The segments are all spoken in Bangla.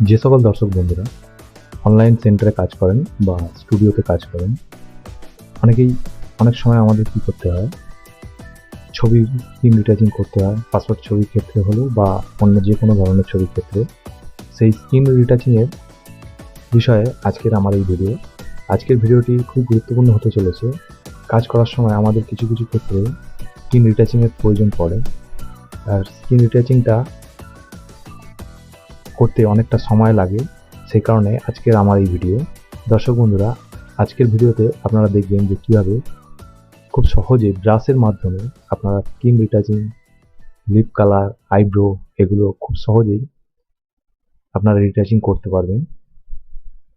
যে সকল দর্শক বন্ধুরা অনলাইন সেন্টারে কাজ করেন বা স্টুডিওতে কাজ করেন, অনেক সময় আমাদের কি করতে হয়, ছবির স্ক্রিন রিটাচিং করতে হয়। পাসপোর্ট ছবির ক্ষেত্রে হলো বা অন্য যে কোনো ধরনের ছবির ক্ষেত্রে সেই স্ক্রিন রিটাচিংয়ের বিষয়ে আজকের আমার এই ভিডিও। আজকের ভিডিওটি খুব গুরুত্বপূর্ণ হতে চলেছে। কাজ করার সময় আমাদের কিছু কিছু ক্ষেত্রে স্ক্রিন রিটাচিংয়ের প্রয়োজন পড়ে, আর স্ক্রিন রিটাচিংটা করতে অনেকটা সময় লাগে। সেই কারণে আজকের আমার এই ভিডিও। দর্শক বন্ধুরা, আজকের ভিডিওতে আপনারা দেখবেন যে কীভাবে খুব সহজে ব্রাশের মাধ্যমে আপনারা skin retouching, lip colour, eyebrow এগুলো খুব সহজেই আপনারা রিটাচিং করতে পারবেন।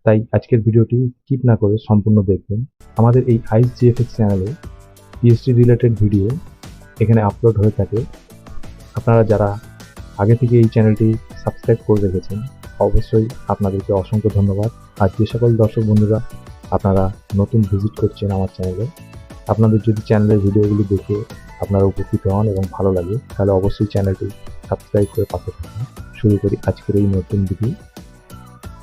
তাই আজকের ভিডিওটি স্কিপ না করে সম্পূর্ণ দেখবেন। আমাদের এই AyushGfx চ্যানেলে পিএইচডি রিলেটেড ভিডিও এখানে আপলোড হয়ে থাকে। আপনারা যারা আগে থেকে এই চ্যানেলটি সাবস্ক্রাইব করে রেখেছেন, অবশ্যই আপনাদেরকে অসংখ্য ধন্যবাদ। আর যে সকল দর্শক বন্ধুরা আপনারা নতুন ভিজিট করছেন আমার চ্যানেলে, আপনাদের যদি চ্যানেলের ভিডিওগুলি দেখে আপনারা উপকৃত হন এবং ভালো লাগে, তাহলে অবশ্যই চ্যানেলটি সাবস্ক্রাইব করে পাশে থাকুন। শুরু করি আজকের এই নতুন ভিডিও।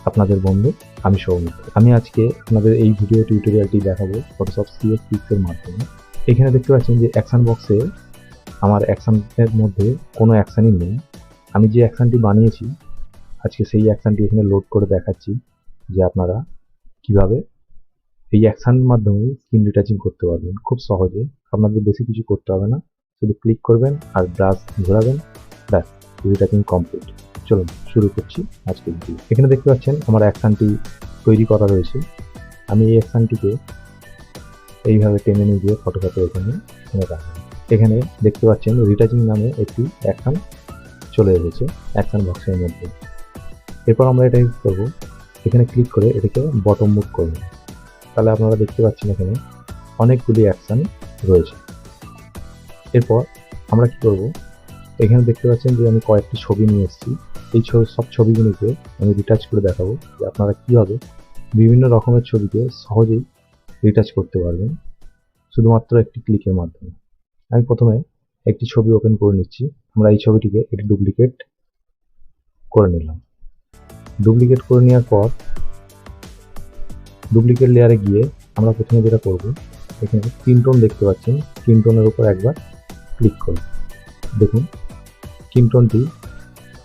আপনাদের বন্ধু আমি সৌমিত। আমি আজকে আপনাদের এই ভিডিও টিউটোরিয়ালটি দেখাবো ফটোশপ CS6 এর মাধ্যমে। এখানে দেখতে পাচ্ছেন যে অ্যাকশন বক্সে আমার অ্যাকশনের মধ্যে কোনো অ্যাকশনই নেই। আমি যে অ্যাকশনটি বানিয়েছি আজকে সেই অ্যাকশনটি এখানে লোড করে দেখাচ্ছি যে আপনারা কিভাবে এই অ্যাকশনের মাধ্যমে স্ক্রিন রিটাচিং করতে পারবেন খুব সহজে। আপনাদের বেশি কিছু করতে হবে না, শুধু ক্লিক করবেন আর ব্রাশ ঘোরাবেন, ব্যাস রিটাচিং কমপ্লিট। চলুন শুরু করছি আজকের ভিডিও। এখানে দেখতে পাচ্ছেন আমার অ্যাকশনটি তৈরি করা রয়েছে। আমি এই অ্যাকশনটিকে এইভাবে টেনে নিয়ে গিয়ে ফটোশপে এখানে রাখবেন। এখানে দেখতে পাচ্ছেন রিটাচিং নামে একটি অ্যাকশন চলে এসেছে অ্যাকশন বক্সের মধ্যে। এরপর আমরা এটা ইউজ করবো, এখানে ক্লিক করে এটাকে বটম মুভ করব। তাহলে আপনারা দেখতে পাচ্ছেন এখানে অনেকগুলি অ্যাকশন রয়েছে। এরপর আমরা কি করব, এখানে দেখতে পাচ্ছেন যে আমি কয়েকটি ছবি নিয়ে এসেছি। এই সব ছবিগুলিকে আমি রিটাচ করে দেখাবো যে আপনারা কীভাবে বিভিন্ন রকমের ছবিকে সহজেই রিটাচ করতে পারবেন শুধুমাত্র একটি ক্লিকের মাধ্যমে। আমি প্রথমে একটি ছবি ওপেন করে নিচ্ছি। আমরা এই ছবিটিকে একটি ডুপ্লিকেট করে নিলাম। ডুপ্লিকেট করে নেওয়ার পর ডুপ্লিকেট লেয়ারে গিয়ে আমরা প্রথমে যেটা করব, এখানে স্কিন টোন দেখতে পাচ্ছেন, স্কিন টোনের উপর একবার ক্লিক করুন। দেখুন স্কিন টোনটি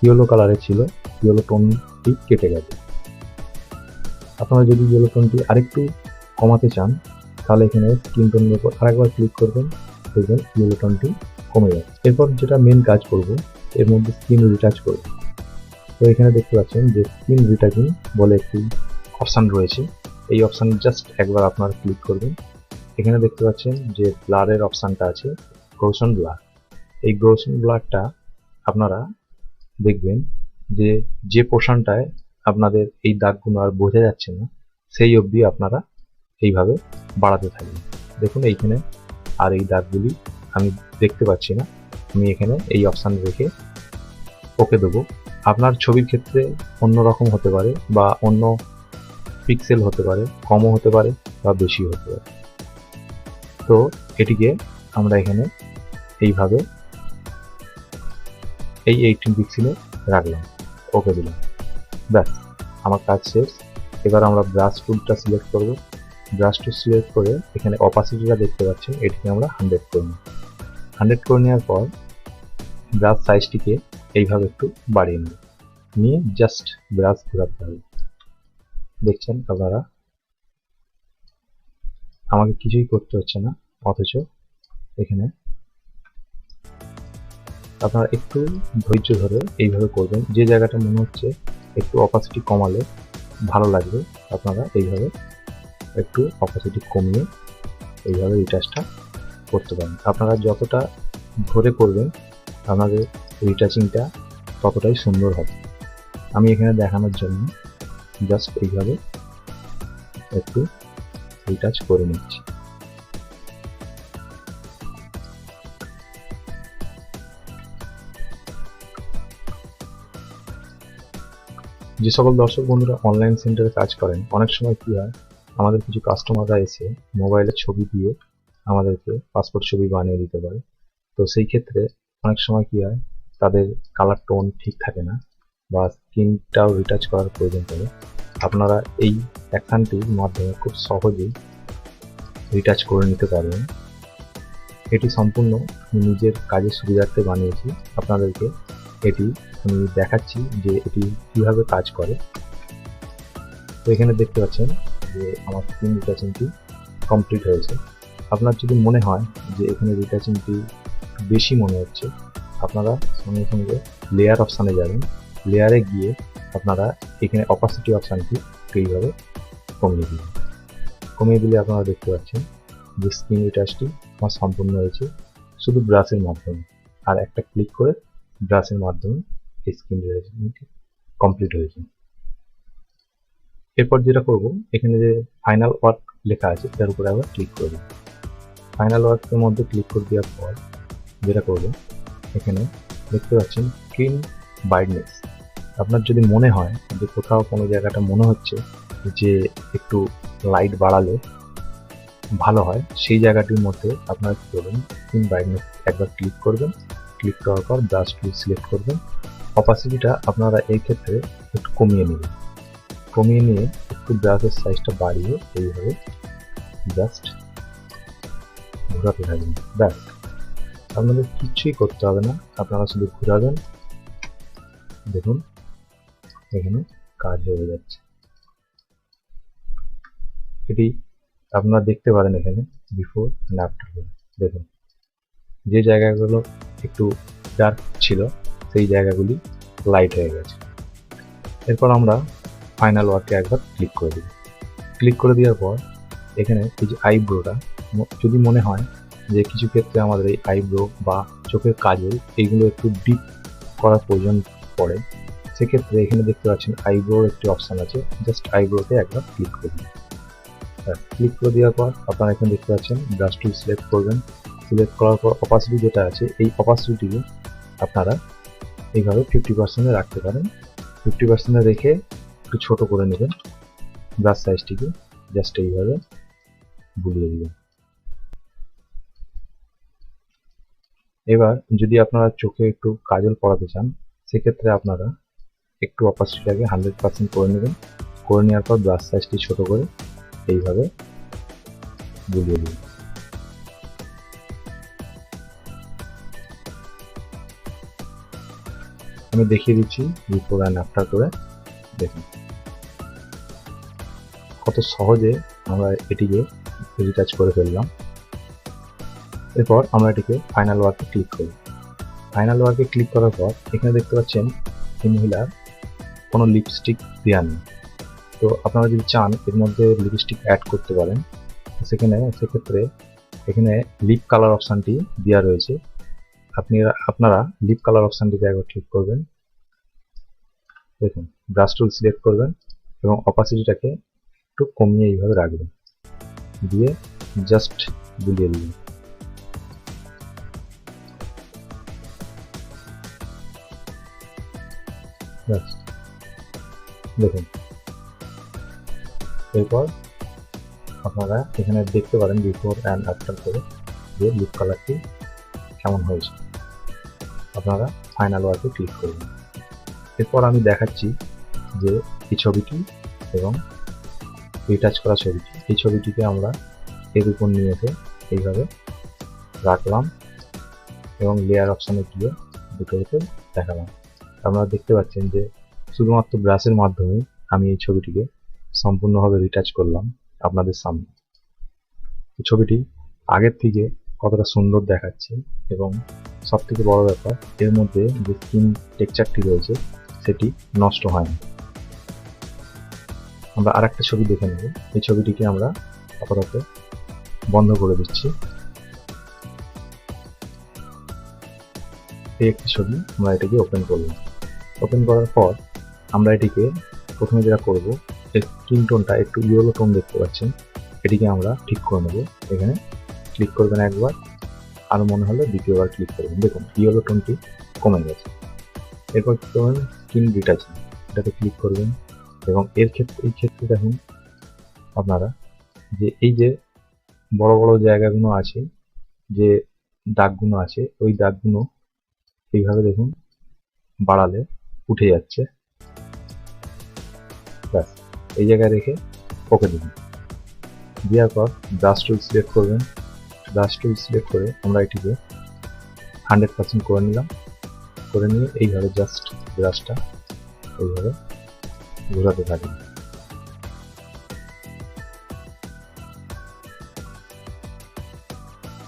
ইয়েলো কালারে ছিল, ইয়েলো টোনটি কেটে গেছে। আপনারা যদি ইয়েলো টোনটি আরেকটু কমাতে চান তাহলে এখানে স্কিন টোনের উপর আরেকবার ক্লিক করবেন, দেখবেন ইয়েলো টোনটি কমে যাচ্ছে। এরপর যেটা মেন কাজ করব, এর মধ্যে স্কিন রিটাচ করব। তো এখানে দেখতে পাচ্ছেন যে স্কিন রিটাচিং বলে একটি অপশান রয়েছে। এই অপশানে জাস্ট একবার আপনারা ক্লিক করবেন। এখানে দেখতে পাচ্ছেন যে ব্লারের অপশানটা আছে, গোশন ব্লার। এই গোশন ব্লারটা আপনারা দেখবেন যে যে পোর্শনটায় আপনাদের এই দাগগুলো আর বোঝা যাচ্ছে না সেই অবধি আপনারা এইভাবে বাড়াতে থাকবেন। দেখুন এইখানে আর এই দাগগুলি আমি দেখতে পাচ্ছি না, আমি এখানে এই অপশান রেখে ওকে দেবো। আপনার ছবির ক্ষেত্রে অন্য রকম হতে পারে বা অন্য পিক্সেল হতে পারে, কমও হতে পারে বা বেশি হতে পারে। তো এটিকে আমরা এখানে এইভাবে এই 18 পিক্সেলে রাখলাম, ওকে দিলাম, ব্যাস আমার কাজ শেষ। এবার আমরা ব্রাশ টুলটা সিলেক্ট করব। ব্রাশ টুল সিলেক্ট করে এখানে অপাসিটিটা দেখতে পাচ্ছেন, এটিকে আমরা 100 করে নিই। 100 করে নেওয়ার পর ব্রাশ সাইজটিকে এইভাবে একটু বাড়িয়ে নেব, নিয়ে জাস্ট ব্রাশ ঘোরাতে হবে। দেখছেন আপনারা আমাকে কিছুই করতে হচ্ছে না, অথচ এখানে আপনারা একটু ধৈর্য ধরে এইভাবে করবেন। যে জায়গাটা মনে হচ্ছে একটু অপাসিটি কমালে ভালো লাগবে, আপনারা এইভাবে একটু অপাসিটি কমিয়ে এইভাবে রিটাচটা করতে পারেন। আপনারা যতটা ধরে করবেন আপনাদের রিটাচিংটা ততটাই সুন্দর হবে। আমি এখানে দেখানোর জন্য জাস্ট এইভাবে একটু রিটাচ করে নিচ্ছি। যে সকল দর্শক বন্ধুরা অনলাইন সেন্টারে কাজ করেন, অনেক সময় কি হয়, আমাদের কিছু কাস্টমাররা এসে মোবাইলের ছবি দিয়ে আমাদেরকে পাসপোর্ট ছবি বানিয়ে দিতে পারে। তো সেই ক্ষেত্রে অনেক সময় কি হয়, তাদের কালার টোন ঠিক থাকে না। বা স্কিনটাও রিটাচ করার প্রয়োজন পড়ে, আপনারা এই অ্যাকশনটির মাধ্যমে খুব সহজেই রিটাচ করে নিতে পারবেন। এটি সম্পূর্ণ নিজের কাজের সুবিধার্থে বানিয়েছি, আপনাদেরকে এটি আমি দেখাচ্ছি যে এটি কিভাবে কাজ করে। তো এখানে দেখতে পাচ্ছেন যে আমার স্কিন রিটাচিংটি কমপ্লিট হয়েছে। আপনার যদি মনে হয় যে এখানে রিটাচিংটি বেশি মনে হচ্ছে, আপনারা সঙ্গে সঙ্গে লেয়ার অপশানে যাবেন। লেয়ারে গিয়ে আপনারা এখানে অপাসিটি অপশানটি এইভাবে কমিয়ে দিবেন। কমিয়ে দিলে আপনারা দেখতে পাচ্ছেন যে স্কিন রিটাচটি আমার সম্পূর্ণ হয়েছে শুধু ব্রাশের মাধ্যমে। আর একটা ক্লিক করে ব্রাশের মাধ্যমে এই স্কিন রিটাচিংটি কমপ্লিট হয়েছে। এরপর যেটা করব, এখানে যে ফাইনাল ওয়ার্ক লেখা আছে তার উপরে আবার ক্লিক করব। ফাইনাল ওয়ার্কের মধ্যে ক্লিক করে দেওয়ার পর যেটা করবেন, এখানে দেখতে পাচ্ছেন স্ক্রিন ব্রাইটনেস। আপনার যদি মনে হয় যে কোথাও কোনো জায়গাটা মনে হচ্ছে যে একটু লাইট বাড়ালে ভালো হয়, সেই জায়গাটির মধ্যে আপনারা কী করবেন, স্ক্রিন ব্রাইটনেস একবার ক্লিক করবেন। ক্লিক করার পর ব্রাশ টুল সিলেক্ট করবেন। অপাসিটিটা আপনারা এই ক্ষেত্রে একটু কমিয়ে নেবেন। কমিয়ে নিয়ে একটু ব্রাশের সাইজটা বাড়িয়ে এইভাবে জাস্ট ঘোরাতে থাকবেন। ব্যাস, আপনাদের কিছুই করতে হবে না, আপনারা শুধু ঘোরাবেন। দেখুন এখানে কাজ হয়ে যাচ্ছে। এটি আপনারা দেখতে পারেন এখানে বিফোর অ্যান্ড আফটার। দেখুন যে জায়গাগুলো একটু ডার্ক ছিল সেই জায়গাগুলি লাইট হয়ে গেছে। এরপর আমরা ফাইনাল ওয়ার্কে একবার ক্লিক করে দিই। ক্লিক করে দেওয়ার পর এখানে এই যে আইব্রোটা, যদি মনে হয় যে কিছু ক্ষেত্রে আমাদের এই আইব্রো বা চোখের কাজল এইগুলো একটু ডিপ করার প্রয়োজন পড়ে, সেক্ষেত্রে এখানে দেখতে পাচ্ছেন আইব্রোর একটি অপশান আছে। জাস্ট আইব্রোতে একবার ক্লিক করে দিন। ক্লিক করে দেওয়ার পর আপনারা এখানে দেখতে পাচ্ছেন ব্রাশ টুল সিলেক্ট করবেন। সিলেক্ট করার পর অপাসিটি যেটা আছে, এই অপাসিটিকে আপনারা এইভাবে 50% রাখতে পারেন। 50% রেখে একটু ছোট করে নেবেন ব্রাশ সাইজটিকে, জাস্ট এইভাবে বুলিয়ে দিবেন। এবার যদি আপনারা চোখে একটু কাজল পরাতে চান, সেক্ষেত্রে আপনারা একটু অপাসিটিটাকে 100% করে নেবেন। করে নেওয়ার পর ব্রাশ সাইজটি ছোট করে এইভাবে বুলিয়ে দিন। আমি দেখিয়ে দিচ্ছি বিফোর অ্যান্ড আফটার করে। দেখুন কত সহজে আমরা এটিকে রিটাচ করে ফেললাম। এরপর আমরা এটিকে ফাইনাল ওয়ার্কে ক্লিক করি। ফাইনাল ওয়ার্কে ক্লিক করার পর এখানে দেখতে পাচ্ছেন এই মহিলার কোনো লিপস্টিক দেওয়া নেই। তো আপনারা যদি চান এর মধ্যে লিপস্টিক অ্যাড করতে পারেন। সেক্ষেত্রে এখানে লিপ কালার অপশানটি দেওয়া রয়েছে। আপনারা লিপ কালার অপশানটিতে একবার ক্লিক করবেন। দেখুন ব্রাশ টুল সিলেক্ট করবেন এবং অপাসিটিটাকে একটু কমিয়ে এইভাবে রাখবেন, দিয়ে জাস্ট বুলিয়ে দিবেন। দেখুন এরপর আপনারা এখানে দেখতে পারেন বিফোর অ্যান্ড আফটার করে যে লিপ কালারটি কেমন হয়েছে। আপনারা ফাইনাল ওয়ার্কে ক্লিক করবেন। এরপর আমি দেখাচ্ছি যে এই ছবিটি এবং রিটাচ করা ছবিটি, এই ছবিটিকে আমরা এর উপর নিয়ে এসে এইভাবে রাখলাম এবং লেয়ার অপশানে গিয়ে দুটোকে দেখালাম। আপনারা দেখতে পাচ্ছেন যে শুধুমাত্র ব্রাশের মাধ্যমে আমি এই ছবিটিকে সম্পূর্ণভাবে রিটাচ করলাম আপনাদের সামনে। এই ছবিটি আগের থেকে কতটা সুন্দর দেখাচ্ছে এবং সবথেকে বড় ব্যাপার, এর মধ্যে যে স্কিন টেক্সচারটি রয়েছে সেটি নষ্ট হয়নি। আমরা আরেকটা ছবি দেখে নেব। এই ছবিটিকে আমরা আপাতত বন্ধ করে দিচ্ছি। এই একটি ছবি, আমরা এটিকে ওপেন করলাম। ওপেন করার পর আমরা এটিকে প্রথমে যেটা করব, এর স্কিন টোনটা একটু ইয়েলো টোন দেখতে পাচ্ছেন, এটিকে আমরা ঠিক করে নেব। এখানে ক্লিক করবেন একবার, আর মনে হলে দ্বিতীয়বার ক্লিক করবেন। দেখুন ইয়েলো টোনটি কমে গেছে। এরপর কী করবেন, স্কিন রিটাচিং, এটাতে ক্লিক করবেন এবং এই ক্ষেত্রে দেখুন আপনারা যে এই যে বড় বড় জায়গাগুলো আছে, যে দাগগুলো আছে, ওই দাগগুলো এইভাবে দেখুন বাড়ালে উঠে যাচ্ছে। ব্যাস এই জায়গায় রেখে ওকে দিন। দেওয়ার পর ব্রাশ টুল সিলেক্ট করবেন। ব্রাশ টুল সিলেক্ট করে আমরা এটিকে 100% করে নিলাম। করে নিয়ে এইভাবে জাস্ট ব্রাশটা এইভাবে ঘোরাতে থাকি।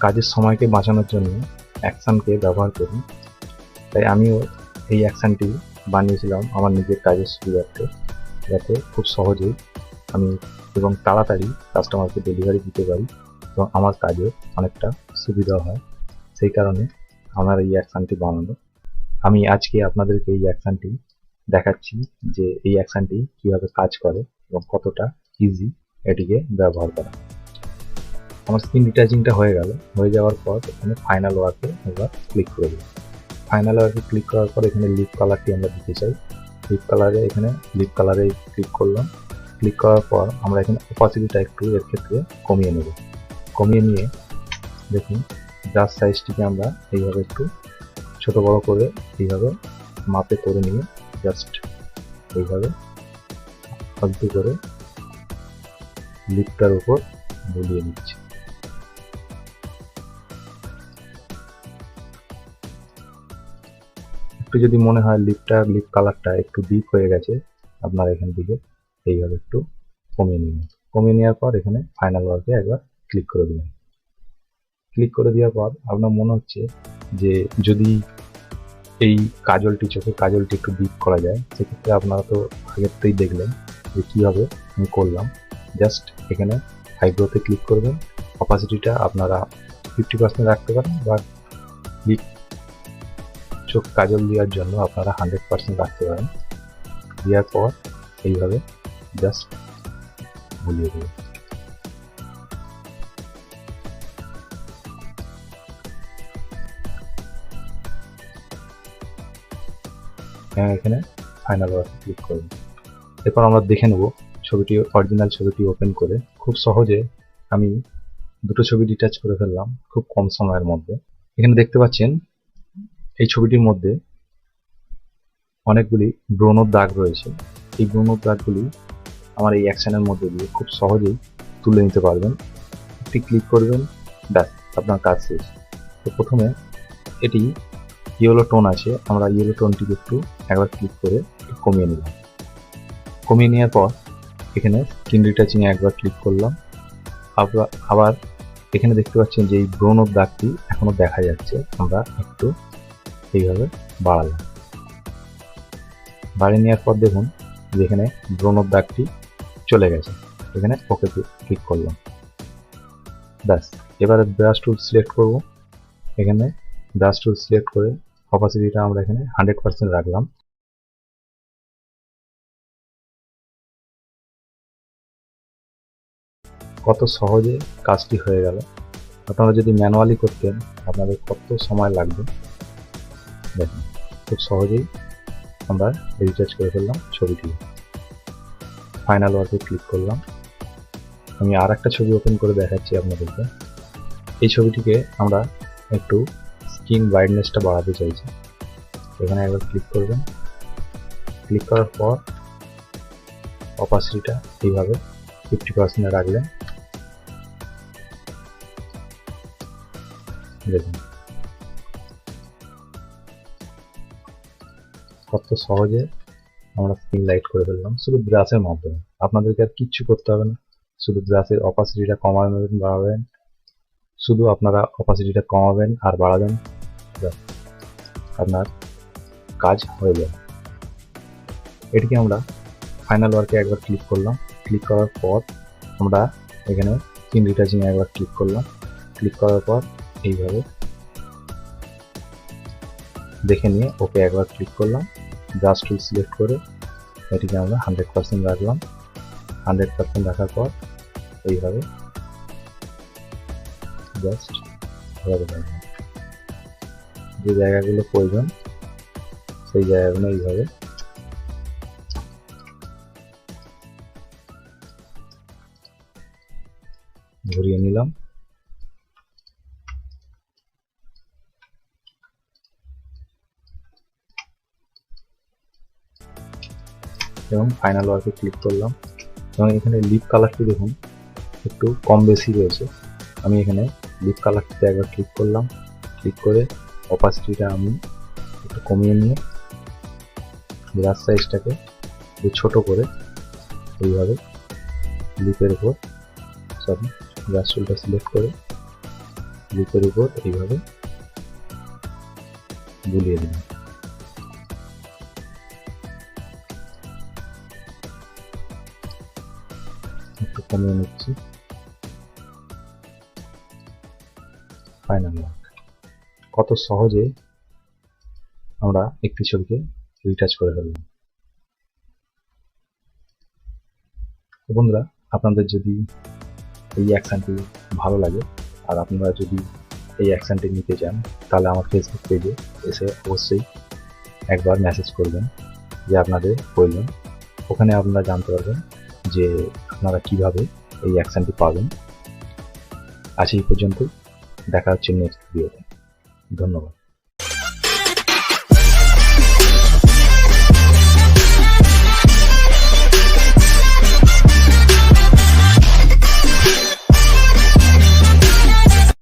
কাজের সময়কে বাঁচানোর জন্য অ্যাকশনকে ব্যবহার করি, তাই আমিও এই অ্যাকশনটি বানিয়েছিলাম আমার নিজের কাজের সুবিধার্থে, যাতে খুব সহজেই আমি এবং তাড়াতাড়ি কাস্টমারকে ডেলিভারি দিতে পারি এবং আমার কাজে অনেকটা সুবিধা হয়। সেই কারণে আমার এই অ্যাকশনটি বানানো। আমি আজকে আপনাদেরকে এই অ্যাকশনটি দেখাচ্ছি যে এই অ্যাকশনটি কীভাবে কাজ করে এবং কতটা ইজি এটিকে ব্যবহার করা। আমার স্ক্রিন রিটাচিংটা হয়ে গেল। হয়ে যাওয়ার পর এখানে ফাইনাল ওয়ার্কে এবার ক্লিক করে দিই। ফাইনাল ওয়ার্কে ক্লিক করার পর এখানে লিপ কালারটি আমরা দিতে চাই। লিপ কালারে এখানে লিপ কালারে ক্লিক করলাম। ক্লিক করার পর আমরা এখানে অপাসিটিটা একটু এর ক্ষেত্রে কমিয়ে নেব। কমিয়ে নিয়ে দেখুন ব্রাশ সাইজটিকে আমরা এইভাবে একটু ছোট বড় করে এইভাবে মাপে করে নিয়ে জাস্ট এইভাবে ফালতু করে লিপটার উপর বুলিয়ে দিচ্ছি। একটু যদি মনে হয় লিপ কালারটা একটু ডিপ হয়ে গেছে, আপনারা এখান থেকে এইভাবে একটু কমিয়ে নেবেন। কমিয়ে নেওয়ার পর এখানে ফাইনাল ওয়ার্কে একবার ক্লিক করে দেবেন। ক্লিক করে দেওয়ার পর আপনার মনে হচ্ছে যে যদি এই চোখের কাজলটি একটু ডিপ করা যায়, সেক্ষেত্রে আপনারা তো আগের থেকেই দেখলেন যে কীভাবে আমি করলাম। জাস্ট এখানে আইব্রোতে ক্লিক করবেন। অপাসিটিটা আপনারা 50% রাখতে পারেন, বা চোখ কাজল দেওয়ার জন্য আপনারা 100% রাখতে পারেন। দেওয়ার পর এইভাবে জাস্ট বুলিয়ে দেবেন। এখানে ফাইনাল ওয়ার্কে ক্লিক করুন। এরপর আমরা দেখে নেব অরিজিনাল ছবিটি ওপেন করে। খুব সহজে আমি দুটো ছবি ডিটাচ করে ফেললাম খুব কম সময়ের মধ্যে। এখানে দেখতে পাচ্ছেন এই ছবিটির মধ্যে অনেকগুলি ব্রণর দাগ রয়েছে। এই ব্রণর দাগগুলি আমার এই অ্যাকশনের মধ্যে দিয়ে খুব সহজেই তুলে নিতে পারবেন। একটি ক্লিক করবেন, ব্যাস আপনার কাজ শেষ। তো প্রথমে এটি ইয়েলো টোন আছে, আমরা ইয়েলো টোনটিকে একটু একবার ক্লিক করে কমিয়ে নিলাম। কমিয়ে নেওয়ার পর এখানে স্ক্রিন রিটাচিংয়ে একবার ক্লিক করলাম। আবার এখানে দেখতে পাচ্ছেন যে এই ব্রণর দাগটি এখনো দেখা যাচ্ছে, আমরা একটু এইভাবে বাড়ালাম। বাড়িয়ে নেওয়ার পর দেখুন যে এখানে ব্রণর দাগটি চলে গেছে। এখানে ওকে ক্লিক করলাম, ব্যাস। এবারে ব্রাশ টুল সিলেক্ট করব। এখানে ব্রাশ টুল সিলেক্ট করে অপাসিটিটা আমরা এখানে 100% রাখলাম। কত সহজে কাজটি হয়ে গেল। আপনারা যদি ম্যানুয়ালি করতেন আপনাদের কত সময় লাগবে। দেখুন খুব সহজেই আমরা রিটাচ করে ফেললাম ছবিটি। ফাইনাল ওয়ার্কে ক্লিক করলাম। আমি আর একটা ছবি ওপেন করে দেখাচ্ছি আপনাদেরকে। এই ছবিটিকে আমরা একটু স্ক্রিন ব্রাইটনেসটা বাড়াতে চাইছি। এখানে একবার ক্লিক করবেন। ক্লিক করার পর অপাসিটিটা এইভাবে 50% রাখলেন। দেখুন কত সহজে আমরা স্ক্রিন লাইট করে ফেললাম শুধু ব্রাশের মাধ্যমে। আপনাদেরকে আর কিচ্ছু করতে হবে না, শুধু ব্রাশের অপাসিটিটা কমাবেন বাড়াবেন, শুধু আপনারা অপাসিটিটা কমাবেন আর বাড়াবেন, আপনার কাজ হয়ে যাবে। এটিকে আমরা ফাইনাল ওয়ার্কে একবার ক্লিক করলাম। ক্লিক করার পর আমরা এখানে স্ক্রিন রিটাচিং একবার ক্লিক করলাম। ক্লিক করার পর এইভাবে দেখে নিয়ে ওকে একবার ক্লিক করলাম। ব্রাশ টুল সিলেক্ট করে এটিকে আমরা 100% রাখলাম। 100% রাখার পর এইভাবে জাস্ট ঘোরাতে থাকলাম। যে জায়গাগুলো প্রয়োজন সেই জায়গাগুলো এইভাবে ঘুরিয়ে নিলাম। এবং ফাইনাল ওয়ার্কে ক্লিক করলাম এবং এখানে লিপ কালারটি দেখুন একটু কম বেশি রয়েছে। আমি এখানে লিপ কালারটিতে একবার ক্লিক করলাম, ক্লিক করে অপাসিটিটা আমি একটু কমিয়ে নিয়ে ব্রাশ সাইজটাকে একটু ছোট করে এইভাবে লিপের উপর ব্রাশ টুলটা সিলেক্ট করে লিপের উপর এইভাবে বুলিয়ে দিলাম। একটু কমিয়ে নিচ্ছি। Final work. কত সহজে আমরা একটি ছবিকে রিটাচ করে ফেললাম। বন্ধুরা, আপনাদের যদি এই অ্যাকশনটি ভালো লাগে আর আপনারা যদি এই অ্যাকশনটি নিতে চান তাহলে আমার ফেসবুক পেজে এসে অবশ্যই একবার মেসেজ করবেন যে আপনাদের প্রয়োজন। ওখানে আপনারা জানতে পারবেন যে আপনারা কিভাবে এই অ্যাকশনটি পাবেন। আজ এই পর্যন্তই, দেখা হচ্ছে নেক্সট ভিডিওতে। ধন্যবাদ।